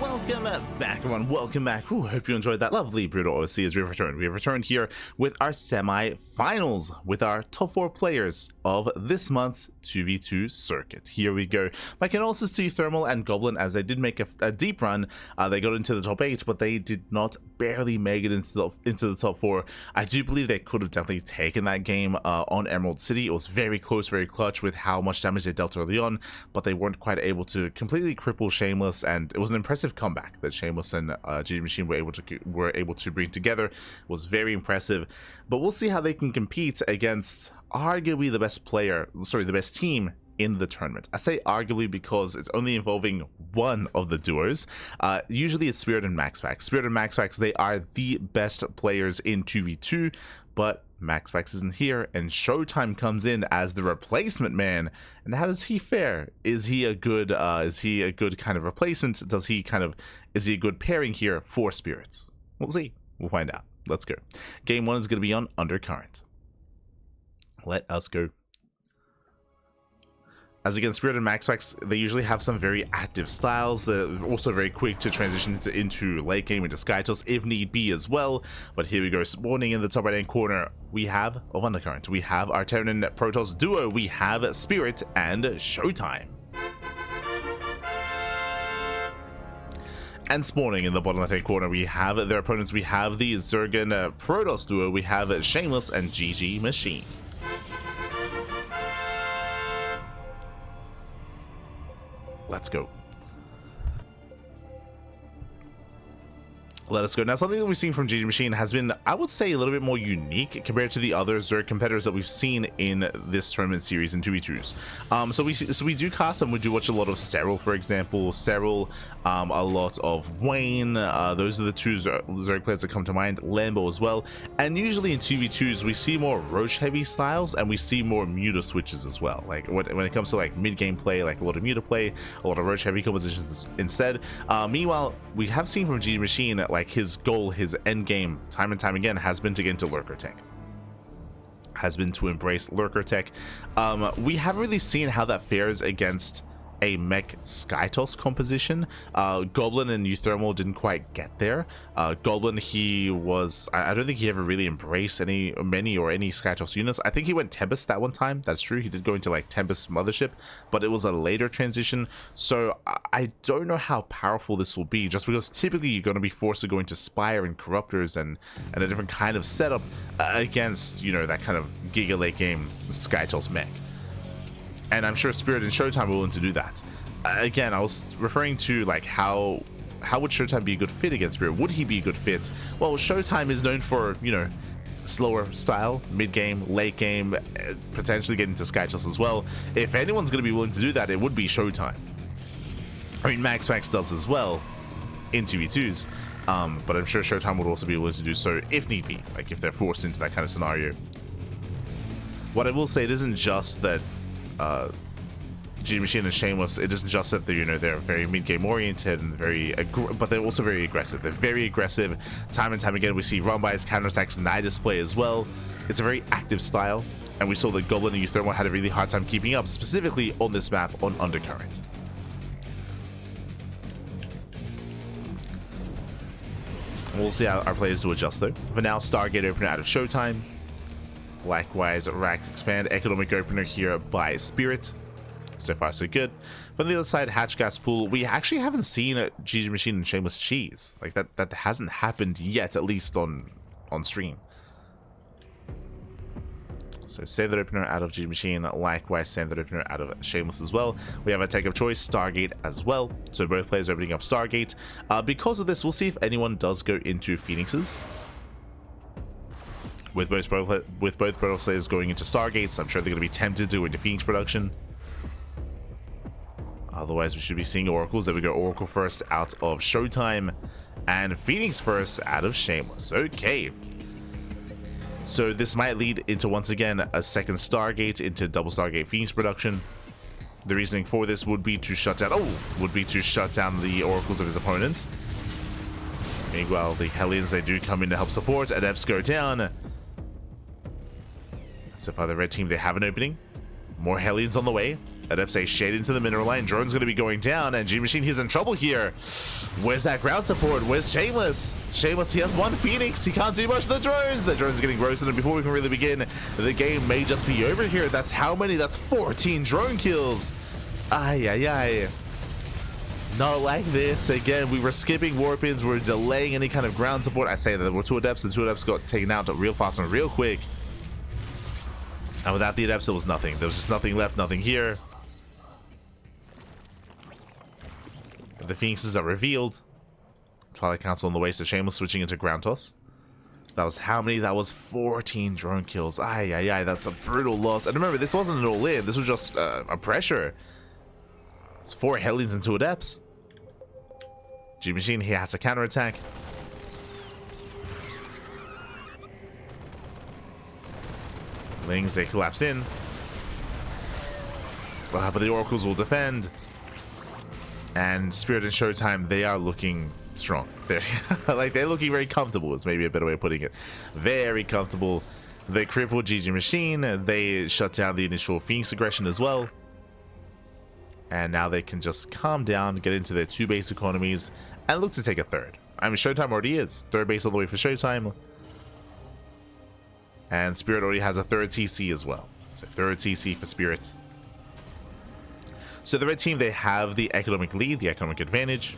Welcome back, everyone. Welcome back. Ooh, hope you enjoyed that lovely Brutal OC as we returned. We have returned here with our semi-finals with our top 4 players of this month's 2v2 circuit. Here we go. My condolences to uThermal and Goblin as they did make a deep run. They got into the top 8, but they did not barely make it into the top 4. I do believe they could have definitely taken that game on Emerald City. It was very close, very clutch with how much damage they dealt early on, but they weren't quite able to completely cripple Shameless, and it was an impressive comeback that Shameless and GgMaChine were able to bring together. It was very impressive, but we'll see how they can compete against arguably the best team in the tournament. I say arguably because it's only involving one of the duos. Usually it's Spirit and MaxPax. Spirit and MaxPax, they are the best players in 2v2, but MaxPax isn't here, and ShoWTimE comes in as the replacement man. And how does he fare? Is he a good kind of replacement? Is he a good pairing here for Spirits? We'll see. We'll find out. Let's go. Game 1 is going to be on Undercurrent. Let us go. As against Spirit and MaxPax, they usually have some very active styles. They're also very quick to transition into late game, into SkyToss if need be as well. But here we go, spawning in the top right hand corner, we have of Undercurrent. We have our Terran and Protoss duo. We have Spirit and ShoWTimE. And spawning in the bottom left hand corner, we have their opponents. We have the Zerg and Protoss duo. We have Shameless and GgMaChine. Let's go. Let us go. Now, something that we've seen from GgMaChine has been, I would say, a little bit more unique compared to the other Zerg competitors that we've seen in this tournament series in 2v2s. So we do cast and we do watch a lot of Serral, for example. Serral, a lot of Wayne. Those are the two Zerg players that come to mind. Lambo as well. And usually in 2v2s, we see more Roche heavy styles and we see more Muta switches as well. Like when it comes to like mid-game play, like a lot of Muta play, a lot of Roche heavy compositions instead. Meanwhile, we have seen from GgMaChine, like his goal, his end game, time and time again, has been to get into Lurker Tech. Has been to embrace Lurker Tech. We haven't really seen how that fares against a mech SkyToss composition. Goblin and uThermal didn't quite get there. Goblin, I don't think he ever really embraced any SkyToss units. I think he went Tempest that one time. That's true. He did go into like Tempest Mothership, but it was a later transition. So I don't know how powerful this will be, just because typically you're going to be forced to go into Spire and Corruptors and a different kind of setup against, that kind of Giga late game SkyToss mech. And I'm sure Spirit and ShoWTimE are willing to do that. Again, I was referring to like how would ShoWTimE be a good fit against Spirit? Would he be a good fit? Well, ShoWTimE is known for, slower style, mid-game, late game, potentially getting to SkyToss as well. If anyone's going to be willing to do that, it would be ShoWTimE. I mean, MaxPax does as well in 2v2s, but I'm sure ShoWTimE would also be willing to do so if need be, like if they're forced into that kind of scenario. What I will say, it isn't just that GgMaChine and Shameless, it isn't just that they're very mid-game oriented and but they're also very aggressive. They're very aggressive. Time and time again, we see run-bys, counterattacks, Nidus play as well. It's a very active style, and we saw that Goblin and uThermal had a really hard time keeping up, specifically on this map on Undercurrent. We'll see how our players do adjust though. For now, Stargate opener out of ShoWTimE. Likewise, Rack Expand, Economic Opener here by Spirit. So far, so good. From the other side, Hatch Gas Pool. We actually haven't seen GgMaChine and Shameless cheese. Like, that hasn't happened yet, at least on stream. So, Standard Opener out of GgMaChine. Likewise, Standard Opener out of Shameless as well. We have a take of choice, Stargate as well. So, both players opening up Stargate. Because of this, we'll see if anyone does go into Phoenixes. With both Protoss players going into Stargates, I'm sure they're going to be tempted to go into Phoenix production. Otherwise, we should be seeing Oracles. There we go, Oracle first out of ShoWTimE, and Phoenix first out of Shameless. Okay. So this might lead into, once again, a second Stargate into double Stargate Phoenix production. The reasoning for this would be to shut down the Oracles of his opponent. Meanwhile, the Hellions, they do come in to help support. Adepts go down. So far, the red team, they have an opening. More Hellions on the way. Adepts a shade into the mineral line. Drone's going to be going down, and GgMaChine, he's in trouble here. Where's that ground support? Where's Shameless? Shameless, he has one Phoenix. He can't do much to the drones. The drone's getting roasted, and before we can really begin, the game may just be over here. That's how many? That's 14 drone kills. Ay, ay, ay. Not like this. Again, we were skipping warpins. We're delaying any kind of ground support. I say that there were 2 Adepts, and 2 Adepts got taken out real fast and real quick. And without the Adepts, there was nothing. There was just nothing left, nothing here. The Phoenixes are revealed. Twilight Council on the way, so Shameless switching into ground toss. That was how many? That was 14 drone kills. Ay, ay, ay. That's a brutal loss. And remember, this wasn't an all-in. This was just a pressure. It's 4 Hellions and 2 Adepts. GgMaChine, he has to counterattack. Lings, they collapse in. But the Oracles will defend. And Spirit and ShoWTimE, they are looking strong. They're like, they're looking very comfortable, is maybe a better way of putting it. Very comfortable. They crippled GgMaChine. They shut down the initial Phoenix aggression as well. And now they can just calm down, get into their 2 base economies, and look to take a 3rd. I mean, ShoWTimE already is. 3rd base all the way for ShoWTimE. And Spirit already has a 3rd TC as well. So 3rd TC for Spirit. So the red team, they have the economic lead, the economic advantage.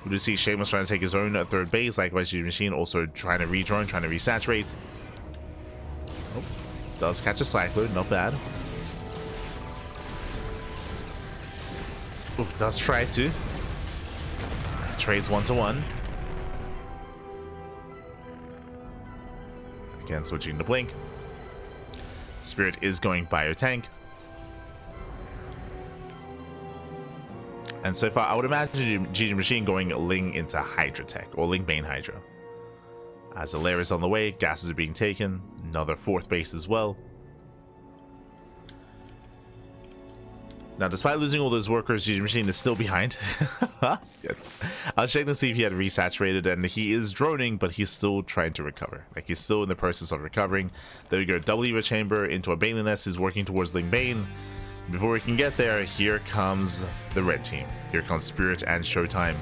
We do see Shameless trying to take his own 3rd base, likewise GgMaChine also trying to re-drone, trying to resaturate. Oh, does catch a Cyclone, not bad. Oh, does try to. Trades 1-to-1. Again, switching to Blink. Spirit is going Biotank. And so far, I would imagine GgMaChine going Ling into Hydra Tech, or Ling main Hydra. As Alair is on the way, gases are being taken, another 4th base as well. Now, despite losing all those workers, GgMaChine is still behind. I was checking to see if he had resaturated, and he is droning, but he's still trying to recover. Like, he's still in the process of recovering. There we go, double Eva Chamber into a Baneling Nest. He's working towards Ling Bane. Before we can get there, here comes the red team. Here comes Spirit and ShoWTimE.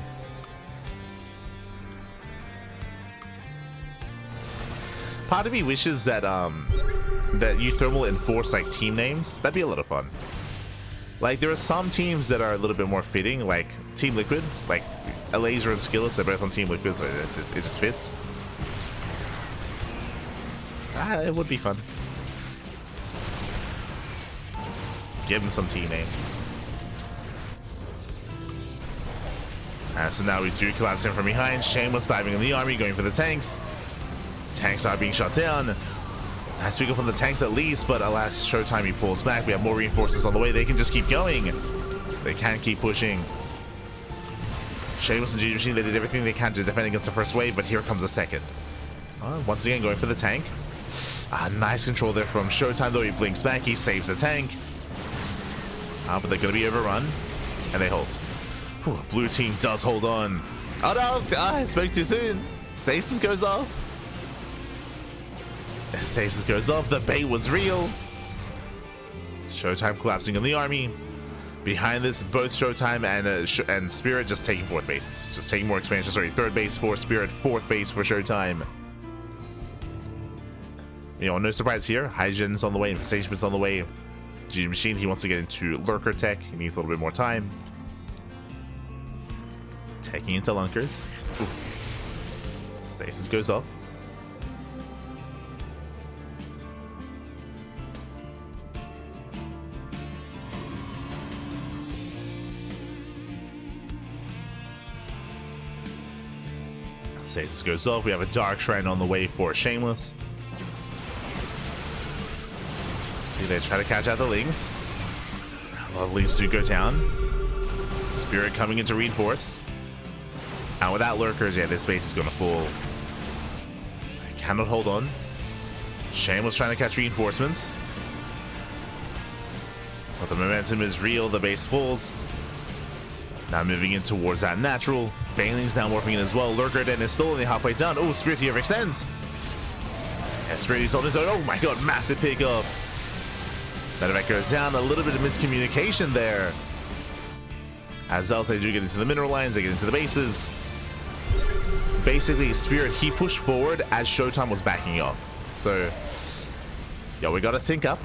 Part of me wishes that that uThermal enforce like team names. That'd be a lot of fun. Like, there are some teams that are a little bit more fitting, like Team Liquid, like Laser and Skillus. They're both on Team Liquid, so it just fits. It would be fun. Give him some team names. So now we do collapse in from behind. Shameless diving in the army, going for the tanks. Tanks are being shut down. I speak up on the tanks at least, but alas, ShoWTimE, he pulls back. We have more reinforcements on the way. They can just keep going. They can keep pushing. Shameless and GgMaChine, they did everything they can to defend against the first wave, but here comes the second. Once again, going for the tank. Nice control there from ShoWTimE, though. He blinks back. He saves the tank. But they're going to be overrun, and they hold. Whew, blue team does hold on. Oh no, I spoke too soon. Stasis goes off. Stasis goes off. The bait was real. ShoWTimE collapsing in the army. Behind this, both ShoWTimE and Spirit just taking 4th bases. Just taking more expansion. Sorry, 3rd base for Spirit, 4th base for ShoWTimE. You know, no surprise here. Hygien's on the way, Infestation's on the way. GgMaChine, he wants to get into Lurker Tech. He needs a little bit more time. Taking into Lunkers. Ooh. Stasis goes off. Stasis goes off. We have a Dark Shrine on the way for Shameless. See, they try to catch out the Lings. A lot of Lings do go down. Spirit coming into reinforce. And without Lurkers, yeah, this base is going to fall. They cannot hold on. Shameless trying to catch reinforcements. But the momentum is real. The base falls. Now moving in towards that natural. Baneling's now morphing in as well. Lurker Den is still only halfway done. Oh, Spirit here extends. Yeah, Spirit is on his own. Oh my god, massive pickup. Medevac goes down. A little bit of miscommunication there. As else, they do get into the mineral lines. They get into the bases. Basically, Spirit, he pushed forward as ShoWTimE was backing off. So, yo, we gotta sync up.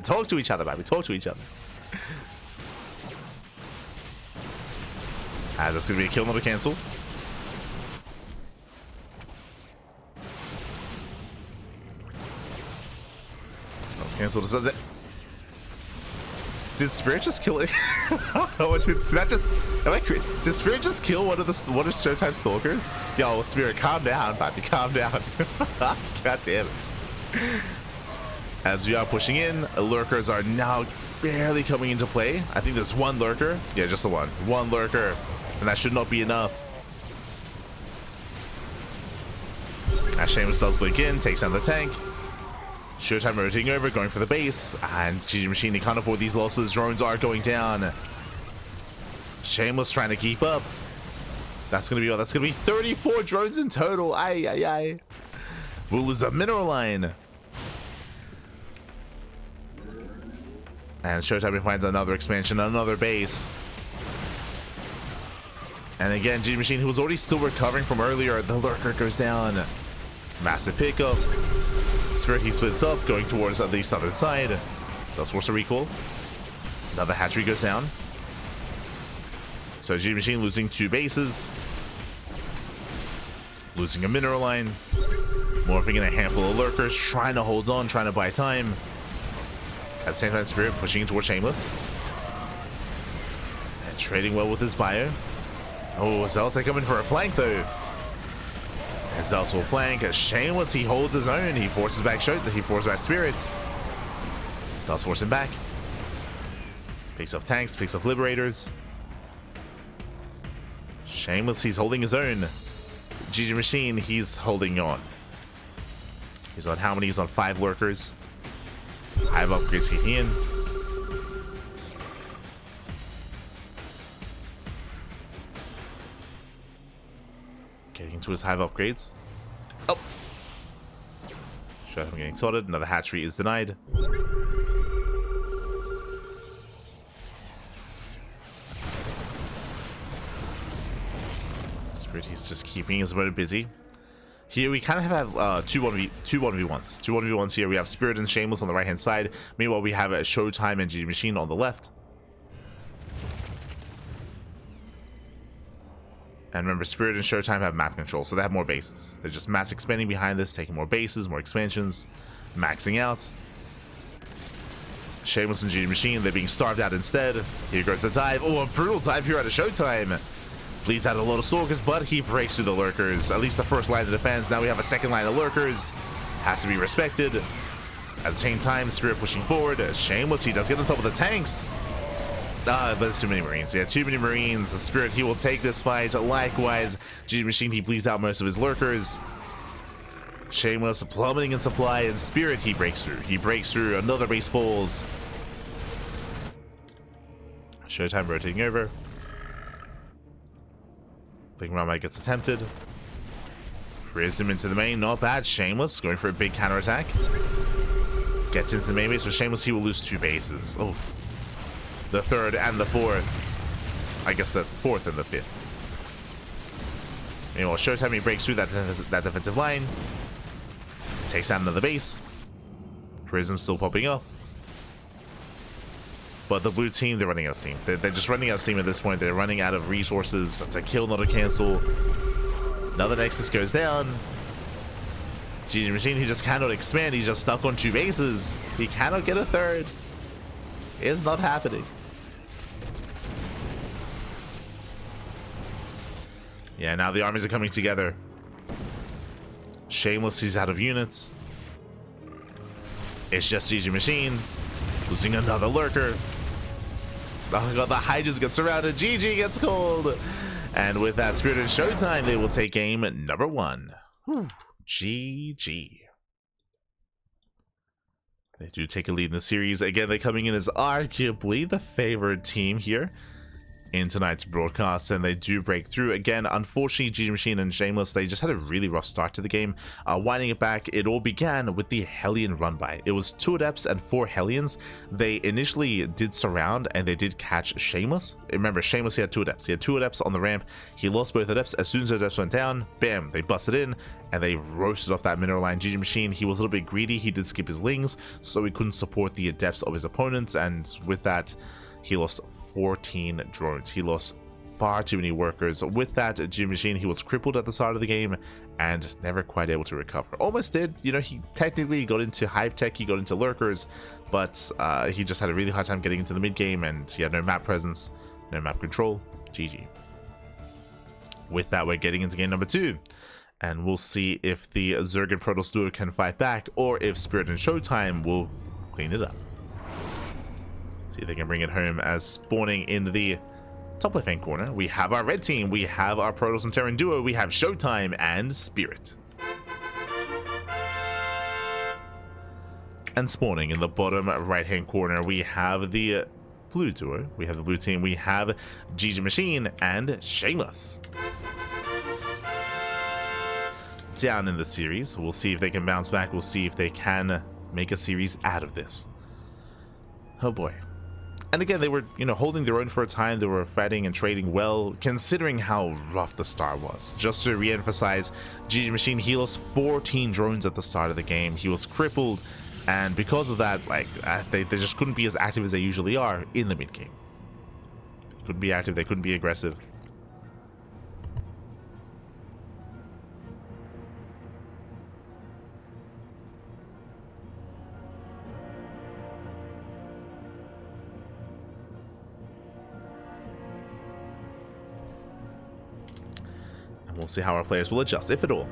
Talk to each other, man. We talk to each other. That's gonna be a kill, not a cancel. Let's cancel this. Did Spirit just kill it? Did that just? Did Spirit just kill one of ShoWTimE stalkers? Yo, Spirit, calm down, baby, calm down. God damn it. As we are pushing in, lurkers are now barely coming into play. I think there's one lurker. Yeah, just the one. One lurker, and that should not be enough. As Shameless does blink in, takes down the tank. ShoWTimE rotating over, going for the base, and GgMaChine, they can't afford these losses. Drones are going down. Shameless trying to keep up. That's gonna be 34 drones in total. Aye, aye, aye. We'll lose a mineral line. And ShoWTimE finds another expansion, another base. And again, GgMaChine, who was already still recovering from earlier, the lurker goes down. Massive pickup. Spirit, he splits up, going towards the southern side. Does force a recall. Another hatchery goes down. So GgMaChine losing 2 bases. Losing a mineral line. Morphing in a handful of lurkers, trying to hold on, trying to buy time. At the same time, Spirit pushing towards Shameless. And trading well with his bio. Oh, Zealous, they come in for a flank though. And Zealous will flank. Shameless, he holds his own. He forces back Spirit. Does force him back. Picks off tanks, picks off liberators. Shameless, he's holding his own. GgMaChine, he's holding on. He's on how many? He's on 5 lurkers. Hive upgrades kicking in. Getting into his hive upgrades. Oh! ShoWTimE getting sorted. Another hatchery is denied. Spirit, he's just keeping his opponent busy. Here we kind of have two 1v1s. Two 1v1s here. We have Spirit and Shameless on the right-hand side. Meanwhile, we have ShoWTimE and GgMaChine on the left. And remember, Spirit and ShoWTimE have map control, so they have more bases. They're just mass expanding behind this, taking more bases, more expansions, maxing out. Shameless and GgMaChine, they're being starved out instead. Here goes the dive. Oh, a brutal dive here out of ShoWTimE. Bleeds out a lot of stalkers, but he breaks through the lurkers. At least the first line of defense. Now we have a second line of lurkers. Has to be respected. At the same time, Spirit pushing forward. Shameless, he does get on top of the tanks. But there's too many Marines. Yeah, too many Marines. The Spirit, he will take this fight. Likewise, GgMaChine, he bleeds out most of his lurkers. Shameless plummeting in supply, and Spirit, he breaks through. He breaks through. Another base falls. ShoWTimE rotating over. Thinking round might gets attempted. Prism into the main, not bad. Shameless going for a big counterattack. Gets into the main base, but Shameless, he will lose 2 bases. Oh, the 3rd and the 4th. I guess the 4th and the 5th. Meanwhile, ShoWTimE, he breaks through that defensive line. Takes down another base. Prism still popping off. But the blue team, they're running out of steam. They're just running out of steam at this point. They're running out of resources. That's a kill, not a cancel. Another Nexus goes down. GgMaChine, he just cannot expand. He's just stuck on 2 bases. He cannot get a 3rd. It's not happening. Yeah, now the armies are coming together. Shameless, he's out of units. It's just GgMaChine losing another lurker. Oh god, the Hydras get surrounded. GG gets cold. And with that, Spirit and ShoWTimE, they will take game number 1. Whew. GG. They do take a lead in the series. Again, they're coming in as arguably the favored team here. in tonight's broadcast, and they do break through. Again, unfortunately, GgMaChine and Shameless, they just had a really rough start to the game. Winding it back, it all began with the Hellion run-by. It was 2 Adepts and 4 Hellions. They initially did surround, and they did catch Shameless. Remember, Shameless, he had 2 Adepts. He had 2 Adepts on the ramp. He lost both Adepts. As soon as the Adepts went down, bam, they busted in, and they roasted off that mineral line. GgMaChine, he was a little bit greedy. He did skip his Lings, so he couldn't support the Adepts of his opponents, and with that, he lost 14 drones. He lost far too many workers. With that, GgMaChine, he was crippled at the start of the game and never quite able to recover. Almost did, you know, he technically got into hive tech, he got into lurkers, but he just had a really hard time getting into the mid game, and he had no map presence, no map control. GG. With that, we're getting into game number 2, and we'll see if the Zerg and Protoss duo can fight back, or if Spirit and ShoWTimE will clean it up. See if they can bring it home. As spawning in the top left-hand corner, we have our red team, we have our Protoss and Terran duo, we have ShoWTimE and Spirit. And spawning in the bottom right-hand corner, we have the blue duo, we have the blue team, we have GgMaChine and Shameless. Down in the series, we'll see if they can bounce back, we'll see if they can make a series out of this. Oh boy. And again, they were, you know, holding their own for a time. They were fighting and trading well, considering how rough the start was. Just to re-emphasize, GgMaChine, he lost 14 drones at the start of the game. He was crippled, and because of that, like, they just couldn't be as active as they usually are in the mid game. They couldn't be active, they couldn't be aggressive. We'll see how our players will adjust, if at all.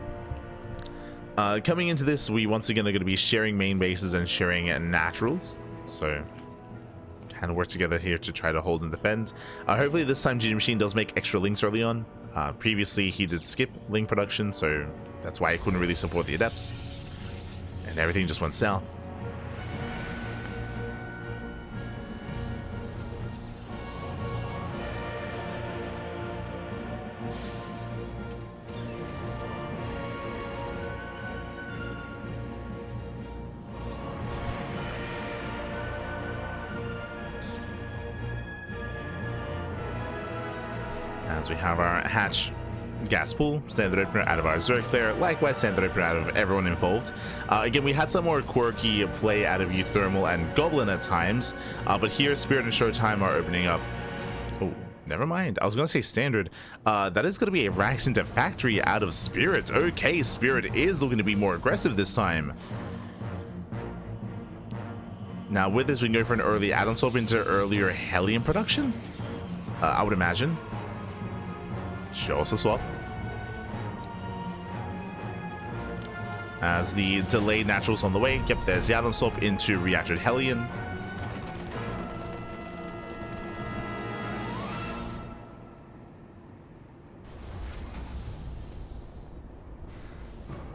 Coming into this, we once again are going to be sharing main bases and sharing naturals. So, kind of work together here to try to hold and defend. Hopefully this time GgMaChine does make extra links early on. Previously, he did skip link production, so that's why he couldn't really support the Adepts. And everything just went south. As we have our hatch gas pool, standard opener out of our Zerg there, likewise standard opener out of everyone involved. Again, we had some more quirky play out of uThermal and Goblin at times, but here Spirit and ShoWTimE are opening up. Oh, never mind. I was gonna say standard. That is gonna be a Rax into Factory out of Spirit. Okay, Spirit is looking to be more aggressive this time. Now with this, we can go for an early add-on swap into earlier Hellion production, I would imagine. Show us a swap. As the delayed naturals on the way. Yep, there's the add-on swap into reactor Hellion.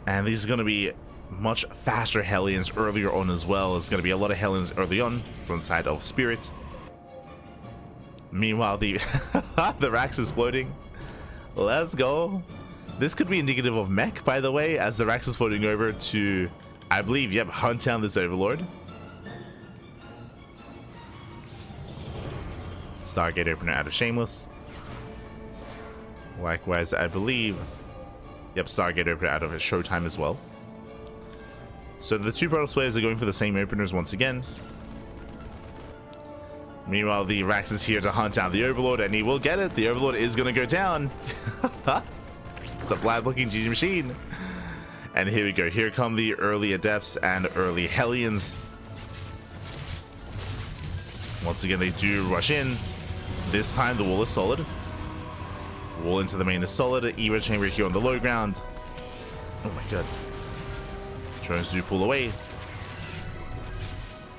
And these are going to be much faster Hellions earlier on as well. There's going to be a lot of Hellions early on from the side of Spirit. Meanwhile, the the Rax is floating. Let's go. This could be indicative of mech, by the way, as the Rax is floating over to, I believe, yep, hunt down this Overlord. Stargate opener out of Shameless. Likewise, I believe, yep, Stargate opener out of ShoWTimE as well. So the two Protoss players are going for the same openers once again. Meanwhile, the Rax is here to hunt down the Overlord, and he will get it. The Overlord is going to go down. It's a bad-looking GgMaChine. And here we go. Here come the early Adepts and early Hellions. Once again, they do rush in. This time, the wall is solid. Wall into the main is solid. Eva chamber here on the low ground. Oh my god. Drones do pull away.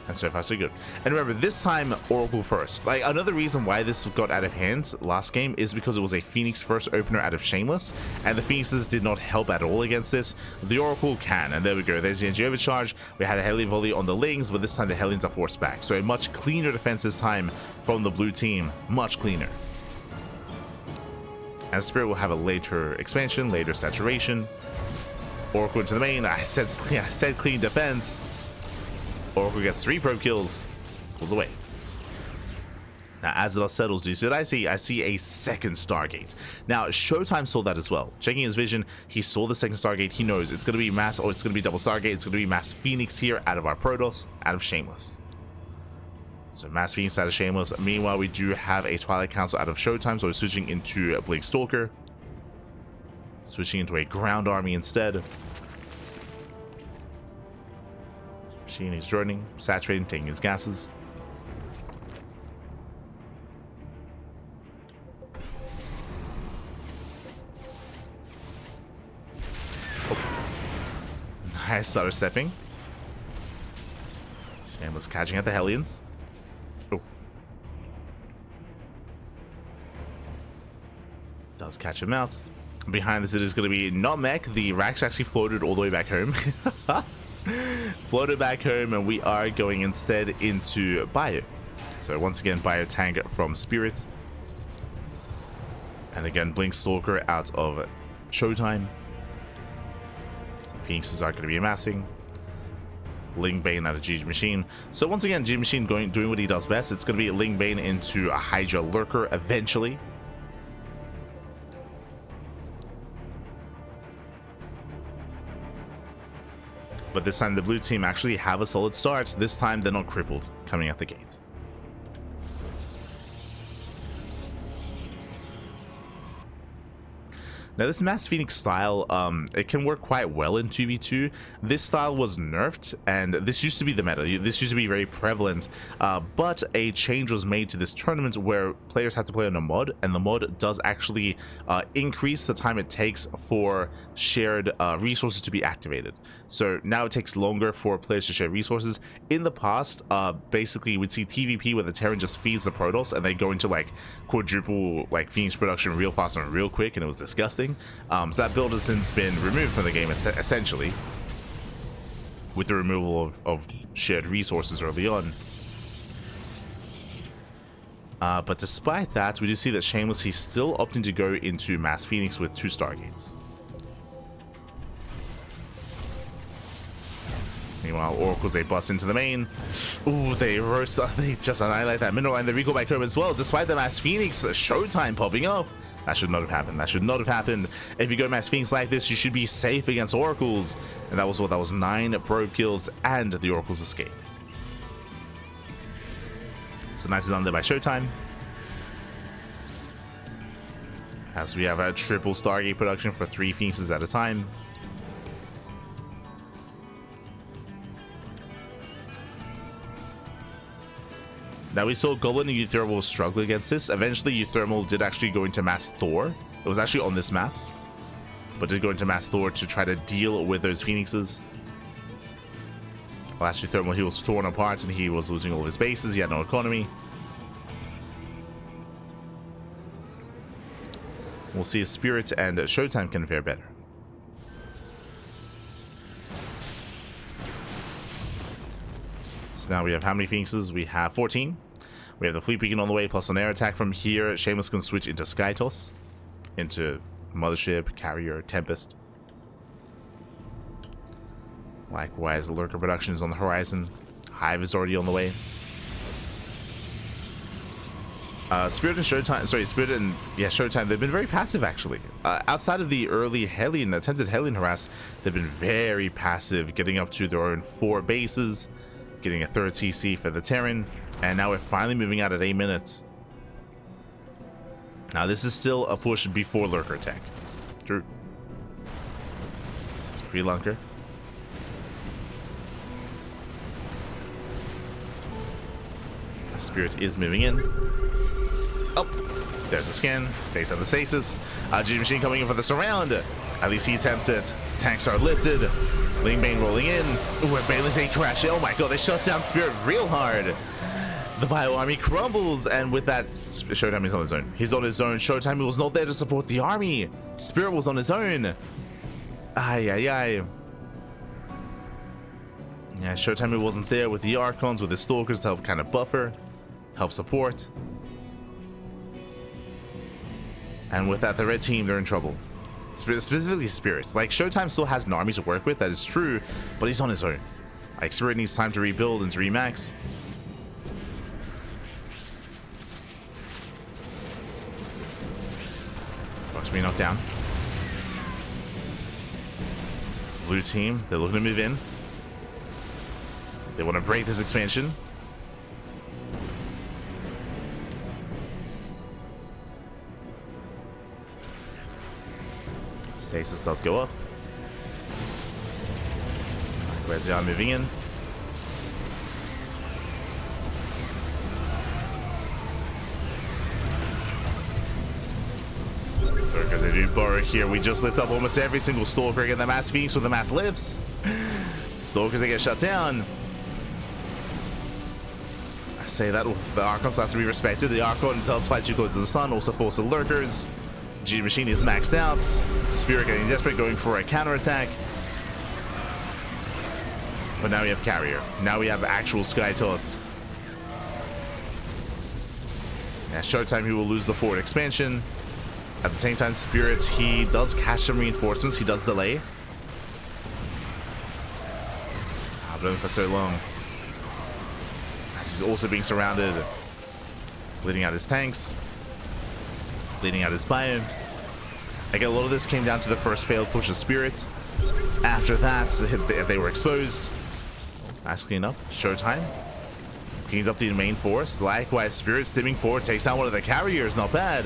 And so far so good. And remember, this time Oracle first. Like, another reason why this got out of hand last game is because it was a Phoenix first opener out of Shameless, and the Phoenixes did not help at all against this. The Oracle can, and there we go. There's the energy overcharge. We had a Hellion volley on the Lings, but this time the Hellions are forced back. So a much cleaner defense this time from the blue team. Much cleaner. And Spirit will have a later expansion, later saturation. Oracle into the main. I said clean defense. Oracle gets 3 probe kills. Pulls away. Now, as the dust settles, do you see what I see? I see a second Stargate. Now, ShoWTimE saw that as well. Checking his vision, he saw the second Stargate. He knows it's going to be mass, or it's going to be double Stargate. It's going to be mass Phoenix here out of our Protoss, out of Shameless. So mass Phoenix out of Shameless. Meanwhile, we do have a Twilight Council out of ShoWTimE, so we're switching into a Blink Stalker. Switching into a ground army instead. Machine is joining, saturating, taking his gases. Nice stutter stepping. Shameless catching at the Hellions. Oh. Does catch him out. Behind this, it is going to be not mech. The Rax actually floated all the way back home. Floated back home, and we are going instead into Bio. So once again, Bio tank from Spirit. And again, Blink Stalker out of ShoWTimE. Phoenixes are going to be amassing. Ling Bane out of GgMaChine. So once again, GgMaChine doing what he does best. It's going to be Ling Bane into a Hydra Lurker eventually. But this time the blue team actually have a solid start. This time they're not crippled coming at the gate. Now this Mass Phoenix style, it can work quite well in 2v2. This style was nerfed, and this used to be the meta. This used to be very prevalent, but a change was made to this tournament where players have to play on a mod, and the mod does actually increase the time it takes for shared resources to be activated. So now it takes longer for players to share resources. In the past, basically we'd see TVP where the Terran just feeds the Protoss, and they go into like quadruple like Phoenix production real fast and real quick, and it was disgusting. So that build has since been removed from the game essentially, with the removal of shared resources early on. But despite that, we do see that Shameless, he's still opting to go into Mass Phoenix with 2 Stargates. Meanwhile, Oracles, they bust into the main. Ooh, they just annihilate that mineral, and they recall back home as well, despite the Mass Phoenix ShoWTimE popping off. That should not have happened. That should not have happened. If you go Mass Phoenix like this, you should be safe against Oracles. And that was what? That was 9 probe kills and the Oracles escape. So nicely done there by ShoWTimE. As we have a triple Stargate production for 3 Phoenixes at a time. Now we saw Goblin and uThermal struggle against this. Eventually uThermal did actually go into Mass Thor. It was actually on this map, but did go into Mass Thor to try to deal with those Phoenixes. Last uThermal, he was torn apart and he was losing all of his bases. He had no economy. We'll see if Spirit and ShoWTimE can fare better. So now we have how many Phoenixes? We have 14. We have the Fleet Beacon on the way, plus an air attack from here. Shameless can switch into Skytoss, into Mothership, Carrier, Tempest. Likewise, the Lurker production is on the horizon. Hive is already on the way. Spirit and ShoWTimE, sorry, Spirit and ShoWTimE, they've been very passive actually. Outside of the early attempted Hellion harass, they've been very passive, getting up to their own 4 bases, getting a 3rd CC for the Terran, and now we're finally moving out at 8 minutes. Now this is still a push before Lurker attack. True. It's pre-Lunker. Spirit is moving in. Oh, there's a scan. Takes out the stasis. GgMaChine coming in for the surround. At least he attempts it. Tanks are lifted. Ling Bane rolling in. We're barely saying crash. Oh my god, they shut down Spirit real hard. The Bio army crumbles, and with that, ShoWTimE is on his own. He's on his own. ShoWTimE was not there to support the army. Spirit was on his own. Ay, ay, ay. Yeah, ShoWTimE wasn't there with the Archons, with the Stalkers to help kind of buffer, help support. And with that, the red team, they're in trouble. Specifically Spirit. Like, ShoWTimE still has an army to work with, that is true, but he's on his own. Like, Spirit needs time to rebuild and to remax. Watch me knocked down. Blue team, they're looking to move in. They want to break this expansion. Stasis does go up. Red Zone moving in. So because they do borrow here, we just lift up almost every single Stalker. Again, the Mass Phoenix with the Mass Lifts. Stalkers, they get shut down. I say that the Archons has to be respected. The Archon does fight too close to the sun, also force the Lurkers. GgMaChine is maxed out. Spirit getting desperate, going for a counterattack. But now we have Carrier. Now we have actual Sky Toss. Yeah, ShoWTimE, he will lose the forward expansion. At the same time, Spirit, he does catch some reinforcements. He does delay. But only for so long. As he's also being surrounded. Bleeding out his tanks. Bleeding out his biome. Again, a lot of this came down to the first failed push of Spirit. After that, they were exposed. Nice clean up. ShoWTimE cleans up the main force. Likewise, Spirit stimming forward, takes down one of the carriers. Not bad.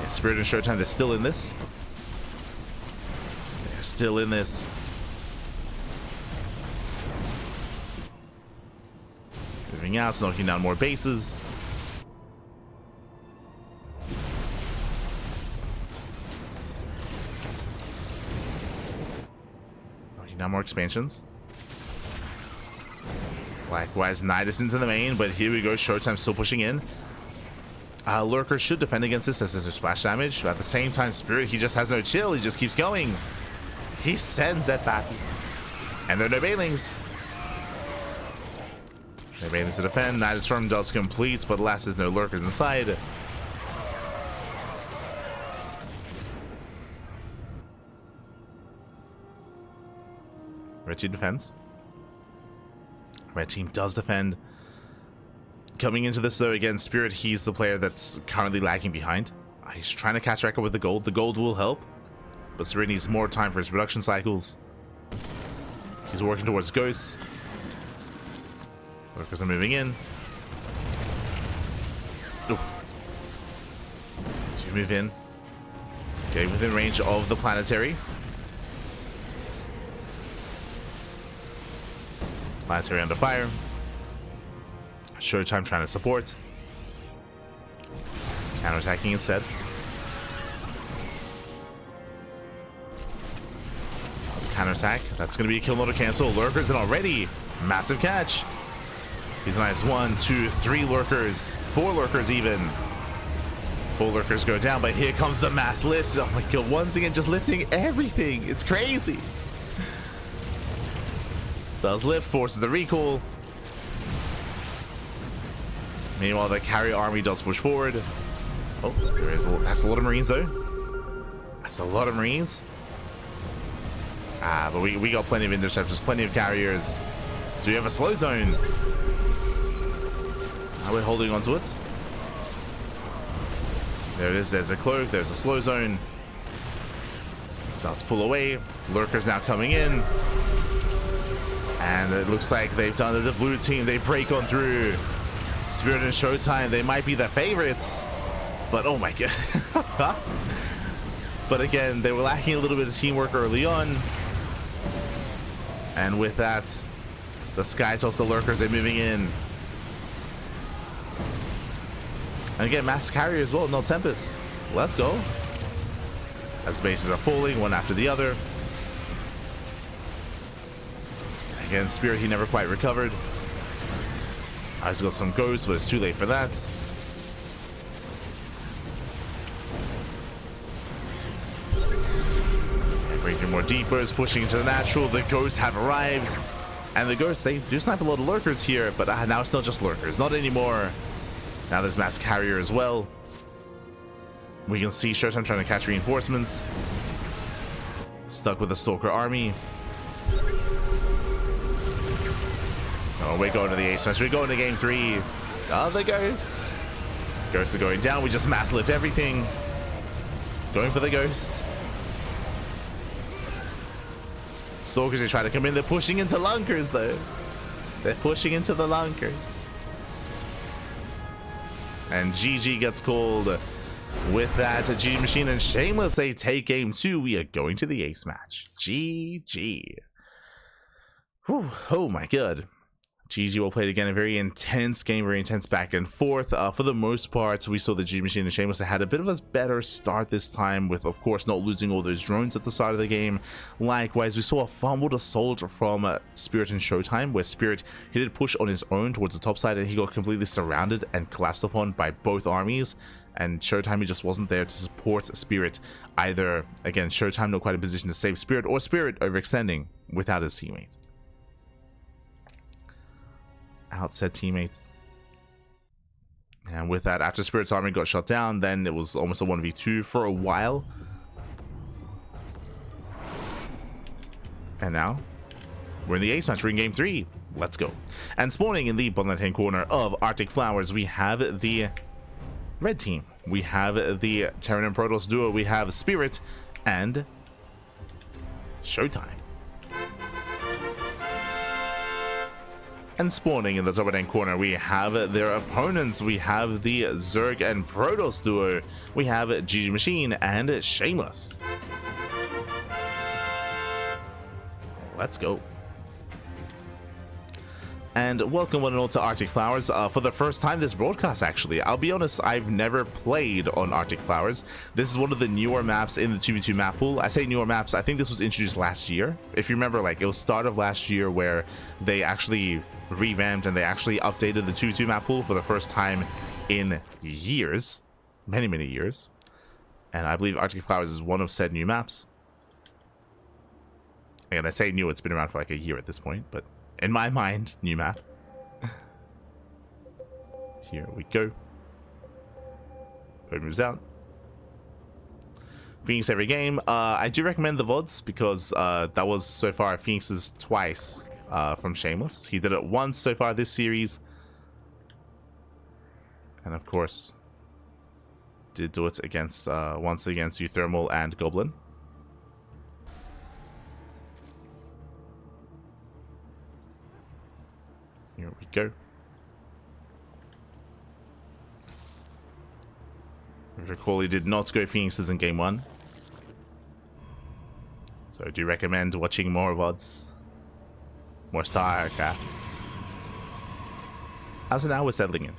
Yeah, Spirit and ShoWTimE, they're still in this. They're still in this. Moving out, knocking down more bases. Now more expansions. Likewise, Nidus into the main, but here we go. ShoWTimE still pushing in. Lurker should defend against this as there's no splash damage. But at the same time, Spirit, he just has no chill. He just keeps going. He sends that back. And there are no Banelings. No Banelings to defend. Nidus Storm does complete, but alas, there's no Lurkers inside. Red team defends. Red team does defend. Coming into this though, again, Spirit, he's the player that's currently lagging behind. He's trying to catch record with the gold. The gold will help, but Spirit needs more time for his production cycles. He's working towards ghosts. Lurkers are moving in. Oof. So you move in. Getting within range of the planetary. Planetary under fire. ShoWTimE trying to support. Counterattacking instead. That's counterattack. That's going to be a kill note to cancel. Lurkers and already massive catch. He's nice. 1, 2, 3 Lurkers. 4 Lurkers even. 4 Lurkers go down, but here comes the mass lift. Oh my god, once again just lifting everything. It's crazy. Does lift, forces the recall. Meanwhile, the carrier army does push forward. Oh, there is that's a lot of Marines though. That's a lot of Marines. But we got plenty of interceptors, plenty of carriers. Do we have a slow zone? We're holding on to it. There it is. There's a cloak. There's a slow zone. Does pull away. Lurkers now coming in. And it looks like they've done it. The blue team, they break on through. Spirit and ShoWTimE, they might be the favorites. But oh my god. But again, they were lacking a little bit of teamwork early on. And with that, the Sky Toss, the Lurkers, they're moving in. And again, mass carrier as well, no Tempest. Let's go. As bases are falling, one after the other. Again, Spirit, he never quite recovered. I've got some ghosts, but it's too late for that. Bringing more deepers, pushing into the natural. The ghosts have arrived. And the ghosts, they do snipe a lot of Lurkers here, but now it's not just Lurkers. Not anymore. Now there's mass carrier as well. We can see ShoWTimE trying to catch reinforcements. Stuck with the Stalker army. Oh, we're going to the ace match. We're going to game 3. Oh, the ghosts. Ghosts are going down. We just mass lift everything. Going for the ghosts. Stalkers are trying to come in. They're pushing into lunkers, though. They're pushing into the lunkers. And GG gets called with that. GgMaChine and Shameless, they take game 2. We are going to the ace match. GG. Whew. Oh my god. GG will play again. A very intense game, very intense back and forth. For the most part, we saw that GgMaChine and Shameless had a bit of a better start this time, with, of course, not losing all those drones at the start of the game. Likewise, we saw a fumbled assault from Spirit and ShoWTimE, where Spirit, he did push on his own towards the top side, and he got completely surrounded and collapsed upon by both armies. And ShoWTimE, he just wasn't there to support Spirit. Either, again, ShoWTimE not quite in a position to save Spirit, or Spirit overextending without his teammate. Outset teammate. And with that, after Spirit's army got shut down, then it was almost a 1v2 for a while. And now we're in the ace match. We're in game 3. Let's go. And spawning in the bottom left hand corner of Arctic Flowers, we have the red team. We have the Terran and Protoss duo. We have Spirit and ShoWTimE. And spawning in the top right hand corner, we have their opponents. We have the Zerg and Protoss duo. We have GgMaChine and Shameless. Let's go. And welcome one and all to Arctic Flowers. For the first time this broadcast, actually. I'll be honest, I've never played on Arctic Flowers. This is one of the newer maps in the 2v2 map pool. I say newer maps, I think this was introduced last year. If you remember, like, it was start of last year where they actually revamped and they actually updated the 2v2 map pool for the first time in years. Many, many years. And I believe Arctic Flowers is one of said new maps. And I say new, it's been around for like a year at this point, but in my mind, new map. Here we go. It moves out. Phoenix every game. I do recommend the VODs because that was so far Phoenix's twice from Shameless. He did it once so far this series. And of course, did do it against once against uThermal and Goblin. Here we go. Recall he did not go Phoenixes in game 1. So I do recommend watching more VODs. More StarCraft. So now we're settling in.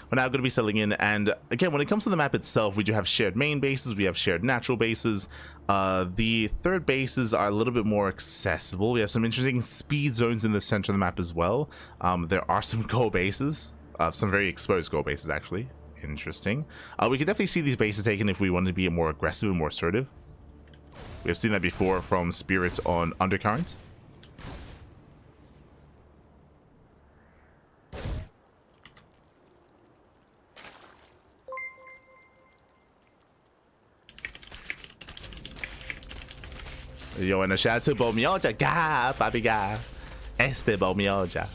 We're now going to be settling in, and again, when it comes to the map itself, we do have shared main bases, we have shared natural bases. The third bases are a little bit more accessible. We have some interesting speed zones in the center of the map as well. There are some goal bases, some very exposed goal bases actually. Interesting. We can definitely see these bases taken if we wanted to be more aggressive and more assertive. We have seen that before from Spirit on Undercurrent. Yo, and a shout out to Bomioja. Ga, Papi Ga. Este Bomioja.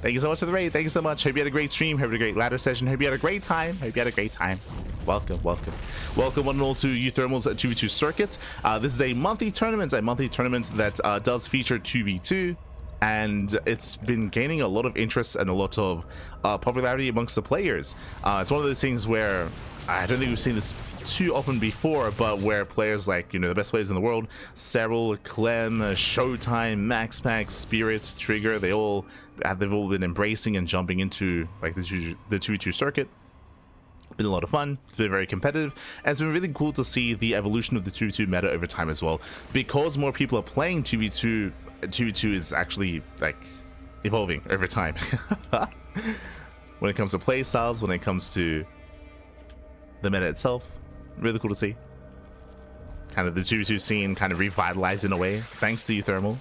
Thank you so much for the raid. Thank you so much. Hope you had a great stream. Hope you had a great ladder session. Hope you had a great time. Hope you had a great time. Welcome, welcome. Welcome one and all to uThermal's 2v2 circuit. This is a monthly tournament that does feature 2v2. And it's been gaining a lot of interest and a lot of popularity amongst the players. It's one of those things where I don't think we've seen this too often before, but where players like, you know, the best players in the world, Cyril, Clem, ShoWTimE, MaxPack, Spirit, Trigger, they've all been embracing and jumping into like the 2v2 circuit. Been a lot of fun. It's been very competitive, and it's been really cool to see the evolution of the 2v2 meta over time as well. Because more people are playing 2v2, 2v2 is actually like evolving over time. When it comes to play styles, when it comes to the meta itself, really cool to see. Kind of the 2v2 scene kind of revitalized in a way, thanks to uThermal.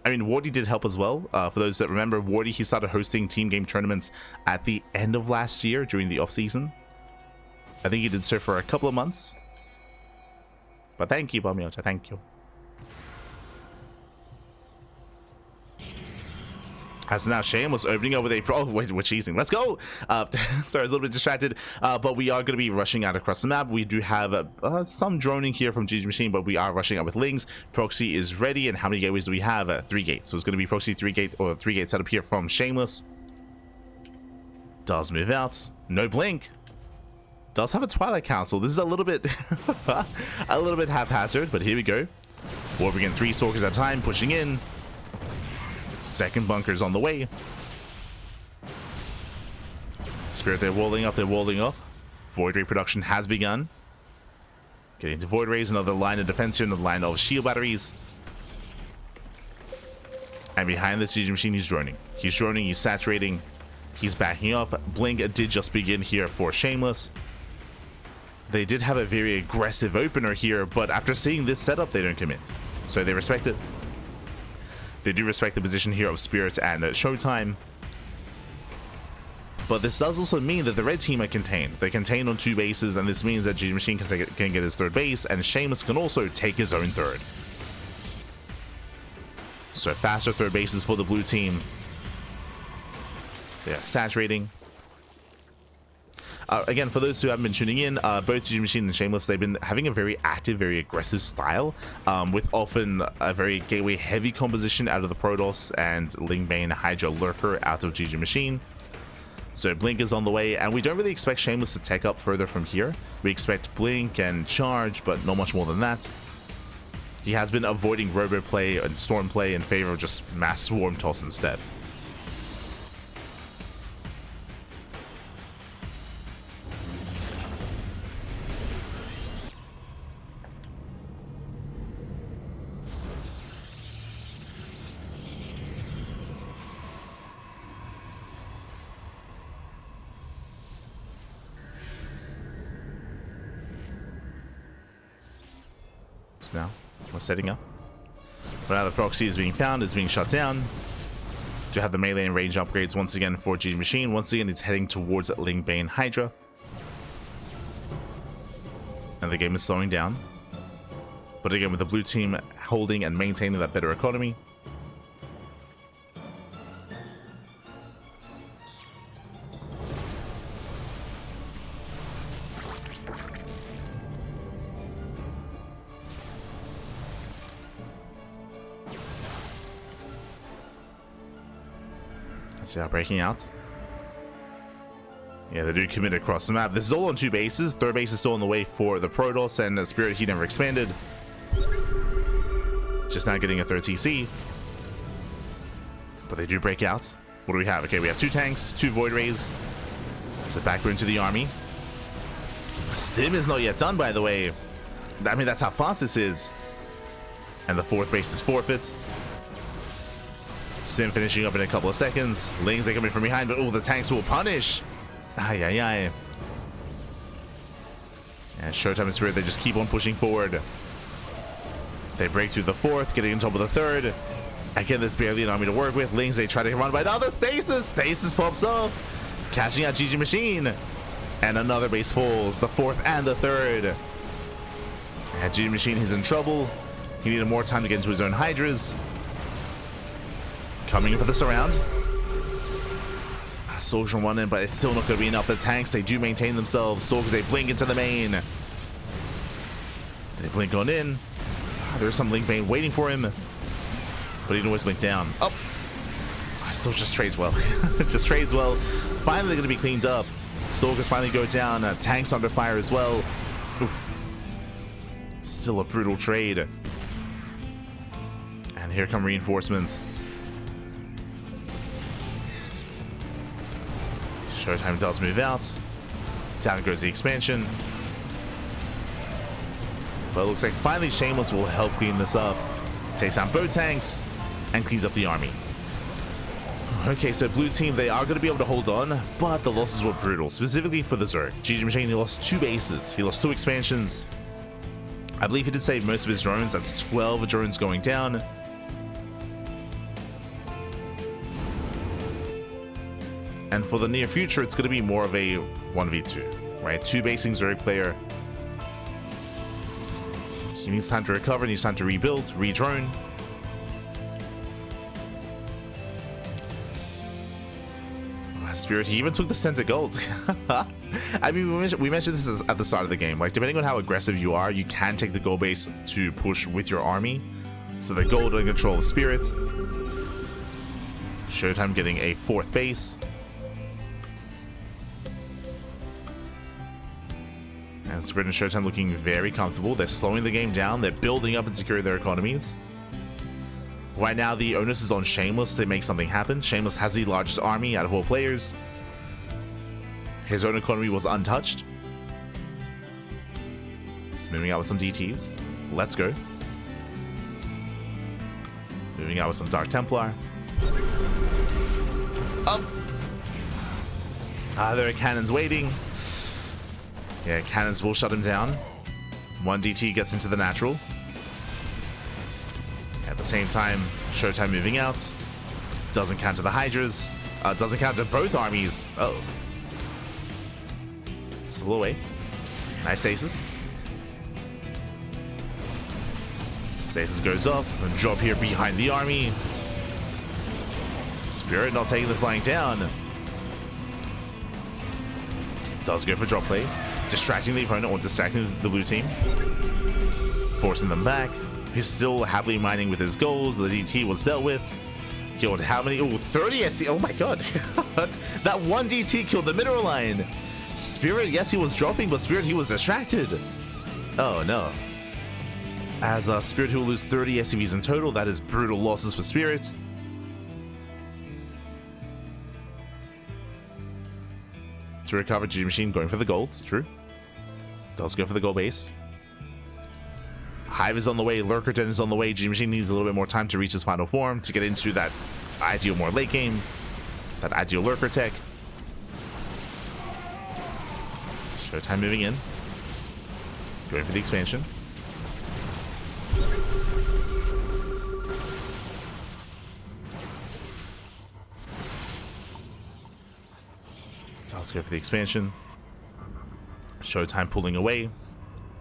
I mean, Wardy did help as well. For those that remember, Wardy, he started hosting team game tournaments at the end of last year during the off season. I think he did so for a couple of months. But thank you, Bamiota, thank you. As now Shameless opening up with a oh wait, we're cheesing. Let's go. Sorry, I was a little bit distracted, but we are going to be rushing out across the map. We do have some droning here from GgMaChine, but we are rushing out with Lings. Proxy is ready, and how many gateways do we have? 3 gates. So it's going to be Proxy 3 gate or 3 gate setup here from Shameless. Does move out. No blink. Does have a Twilight Council. This is a little bit haphazard, but here we go. Warping in 3 Stalkers at a time, pushing in. Second bunker's on the way. Spirit, they're walling off, Void Ray production has begun. Getting into Void Rays, another line of defense here, another line of shield batteries. And behind this GgMaChine, he's droning. He's saturating, he's backing off. Blink did just begin here for Shameless. They did have a very aggressive opener here, but after seeing this setup, they don't commit. So they respect it. They do respect the position here of Spirit and ShoWTimE. But this does also mean that the red team are contained. They're contained on 2 bases, and this means that GgMaChine can get his 3rd base, and Shameless can also take his own 3rd. So faster 3rd bases for the blue team. They are saturating. Again, for those who haven't been tuning in, both GgMaChine and Shameless, they've been having a very active, very aggressive style, with often a very gateway-heavy composition out of the Protoss and Lingbane Hydra Lurker out of GgMaChine. So Blink is on the way, and we don't really expect Shameless to take up further from here. We expect Blink and Charge, but not much more than that. He has been avoiding Robo play and Storm play in favor of just mass Swarm Toss instead. Now we're setting up, but now the proxy is being found, it's being shut down. To have the melee and range upgrades once again for GgMaChine. Once again, it's heading towards Lingbane Hydra, and the game is slowing down. But again, with the blue team holding and maintaining that better economy. So yeah, breaking out. Yeah, they do commit across the map. This is all on 2 bases. 3rd base is still on the way for the Protoss, and Spirit, he never expanded. Just now getting a 3rd TC. But they do break out. What do we have? Okay, we have 2 tanks, 2 Void Rays. It's a backbone to the army. Stim is not yet done, by the way. I mean, that's how fast this is. And the 4th base is forfeit. Sim finishing up in a couple of seconds. Lings, they coming from behind, but oh, the tanks will punish. Ay, ay, ay. And ShoWTimE and Spirit, they just keep on pushing forward. They break through the 4th, getting on top of the 3rd. Again, there's barely an army to work with. Lings, they try to run by another Stasis. Stasis pops off, catching out GgMaChine. And another base falls, the 4th and the 3rd. And GgMaChine, he's in trouble. He needed more time to get into his own Hydras. Coming in for the surround. Soldier on one end, but it's still not going to be enough. The tanks, they do maintain themselves. Stalkers, they blink into the main. They blink on in. There's some Lingbane waiting for him, but he can always blink down. Oh, still just trades well. Just trades well. Finally going to be cleaned up. Stalkers finally go down. Tanks under fire as well. Oof. Still a brutal trade. And here come reinforcements. ShoWTimE does move out. Down goes the expansion. But it looks like finally Shameless will help clean this up. Takes down both tanks and cleans up the army. Okay, so blue team, they are going to be able to hold on, but the losses were brutal, specifically for the Zerg. GgMaChine, he lost 2 bases. He lost 2 expansions. I believe he did save most of his drones. That's 12 drones going down. And for the near future, it's going to be more of a 1v2, right? 2 basing Zerg player. He needs time to recover, needs time to rebuild, re-drone. Spirit, he even took the center gold. I mean, we mentioned this at the start of the game. Like, depending on how aggressive you are, you can take the gold base to push with your army. So the gold in control of Spirit. ShoWTimE getting a 4th base. And Spirit and ShoWTimE looking very comfortable. They're slowing the game down. They're building up and securing their economies. Right now, the onus is on Shameless to make something happen. Shameless has the largest army out of all players. His own economy was untouched. He's moving out with some DTs. Let's go. Moving out with some Dark Templar. Up. There are cannons waiting. Yeah, cannons will shut him down. 1 DT gets into the natural. At the same time, ShoWTimE moving out. Doesn't counter the Hydras. Doesn't counter both armies. Oh. Still away. Nice stasis. Stasis goes up. And drop here behind the army. Spirit not taking this lying down. Does go for drop play. Distracting the opponent or distracting the blue team. Forcing them back. He's still happily mining with his gold. The DT was dealt with. Killed how many? Oh, 30 SC. Oh my god. That 1 DT killed the mineral line. Spirit, yes, he was dropping, but Spirit, he was distracted. Oh no. As Spirit, who will lose 30 SCVs in total. That is brutal losses for Spirit. To recover, GgMaChine going for the gold. True. Does go for the gold base. Hive is on the way, Lurker Den is on the way. GgMaChine needs a little bit more time to reach his final form to get into that ideal more late game, that ideal Lurker tech. ShoWTimE moving in, going for the expansion. Let's go for the expansion. ShoWTimE pulling away.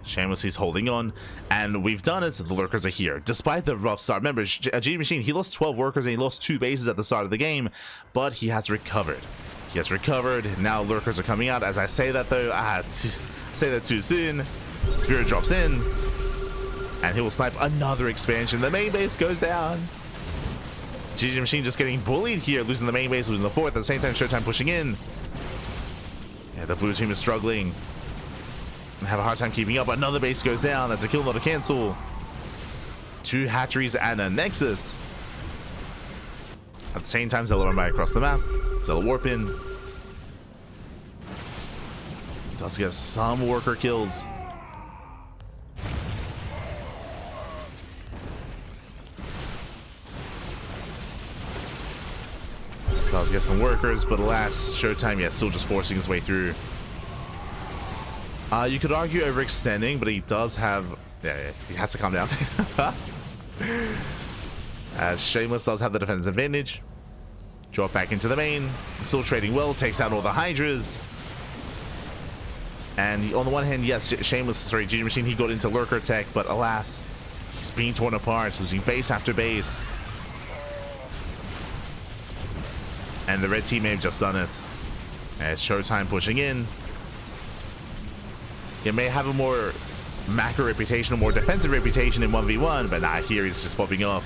Shameless, he's holding on, and we've done it. The Lurkers are here. Despite the rough start, remember, GgMaChine, he lost 12 workers and he lost 2 bases at the start of the game, but he has recovered. He has recovered. Now Lurkers are coming out. As I say that, though, say that too soon. Spirit drops in, and he will snipe another expansion. The main base goes down. GgMaChine just getting bullied here, losing the main base, losing the 4th. At the same time, ShoWTimE pushing in. Yeah, the blue team is struggling. Have a hard time keeping up. Another base goes down. That's a kill, not a cancel. 2 hatcheries and a nexus. At the same time, Zella run by across the map. Zella warp in. Does get some worker kills. Does get some workers, but alas, ShoWTimE, yeah, still just forcing his way through. You could argue overextending, but he does have... Yeah, he has to calm down. As Shameless does have the defense advantage. Drop back into the main. Still trading well, takes out all the Hydras. And on the one hand, yes, GgMaChine, he got into Lurker tech, but alas, he's being torn apart, losing base after base. And the red team may have just done it. As ShoWTimE pushing in. He may have a more macro reputation, a more defensive reputation in 1v1, but nah, here he's just popping off.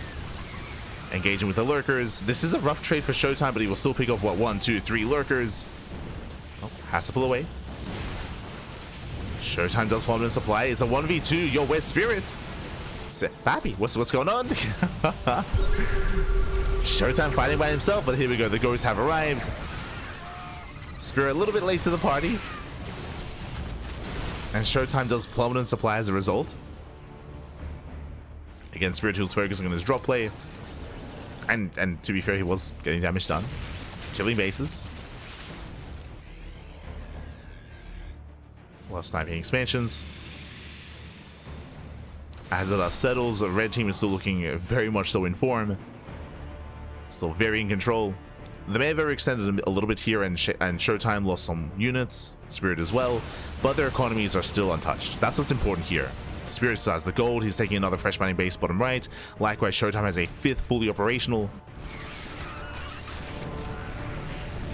Engaging with the Lurkers. This is a rough trade for ShoWTimE, but he will still pick off, what, 1, 2, 3 Lurkers. Oh, has to pull away. ShoWTimE does plummet in supply. It's a 1v2. Yo, where's Spirit? Pappy, what's going on? ShoWTimE fighting by himself, but here we go. The ghosts have arrived. Spirit a little bit late to the party. And ShoWTimE does plummet in supply as a result. Again, Spirit who's focusing on his drop play. And to be fair, he was getting damage done. Killing bases. While sniping expansions. As it settles, the red team is still looking very much so in form. Still very in control. They may have overextended a little bit here, and ShoWTimE lost some units, Spirit as well, but their economies are still untouched. That's what's important here. Spirit still has the gold, he's taking another fresh mining base bottom right. Likewise, ShoWTimE has a 5th fully operational.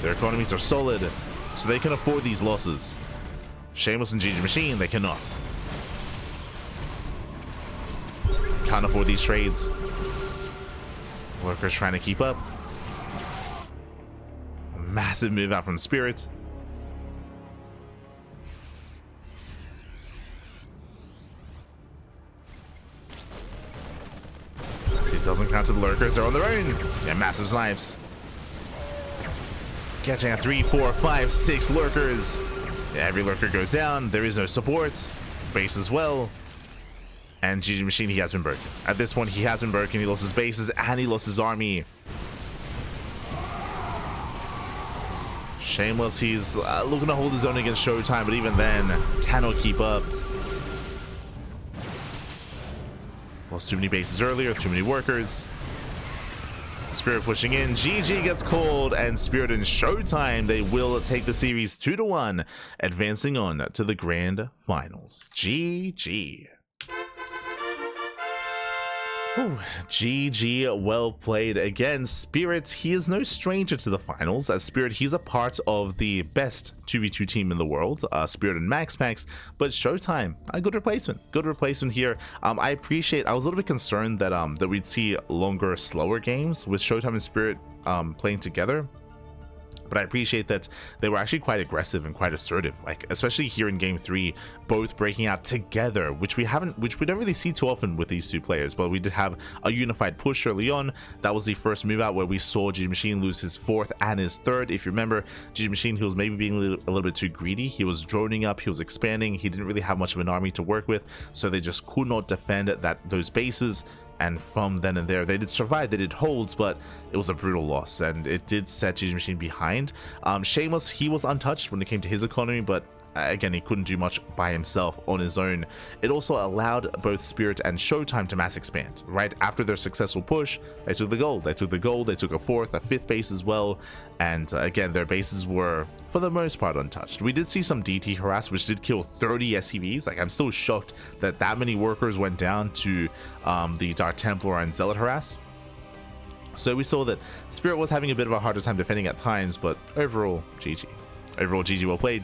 Their economies are solid, so they can afford these losses. Shameless and GgMaChine, they cannot. Can't afford these trades. Lurkers trying to keep up. A massive move out from Spirit. It doesn't count to the Lurkers, they're on their own. Yeah, massive snipes. Catching at 3, 4, 5, 6 Lurkers. Yeah, every Lurker goes down. There is no support. Base as well. And GgMaChine, he has been broken. At this point, he has been broken. He lost his bases and he lost his army. Shameless, he's looking to hold his own against ShoWTimE, but even then, cannot keep up. Lost too many bases earlier, too many workers. Spirit pushing in, GG gets called, and Spirit and ShoWTimE, they will take the series 2-1, advancing on to the grand finals. GG. Ooh, GG, well played. Again, Spirit, he is no stranger to the finals. As Spirit, he's a part of the best 2v2 team in the world, Spirit and MaxPax, but ShoWTimE, a good replacement here. I was a little bit concerned that that we'd see longer, slower games with ShoWTimE and Spirit playing together. But I appreciate that they were actually quite aggressive and quite assertive, like especially here in game 3, both breaking out together, which we don't really see too often with these two players. But we did have a unified push early on. That was the first move out where we saw GgMaChine lose his 4th and his 3rd. If you remember, GgMaChine, he was maybe being a little bit too greedy. He was droning up, he was expanding, he didn't really have much of an army to work with, so they just could not defend those bases. And from then and there, they did survive, they did holds, but it was a brutal loss, and it did set GgMaChine behind. Shameless, he was untouched when it came to his economy, but again, he couldn't do much by himself on his own. It also allowed both Spirit and ShoWTimE to mass expand. Right after their successful push, they took the gold. They took a 4th, a 5th base as well, and again, their bases were, for the most part, untouched. We did see some DT harass, which did kill 30 SCVs. Like, I'm still shocked that many workers went down to the Dark Templar and Zealot harass. So we saw that Spirit was having a bit of a harder time defending at times, but overall, GG. Overall, GG, well played.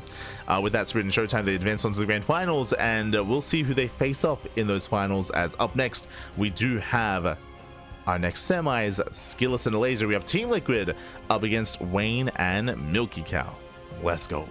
With that, Spirit and ShoWTimE, they advance on to the grand finals, and we'll see who they face off in those finals. As up next, we do have our next semis, Skilless and Laser. We have Team Liquid up against Wayne and Milky Cow. Let's go.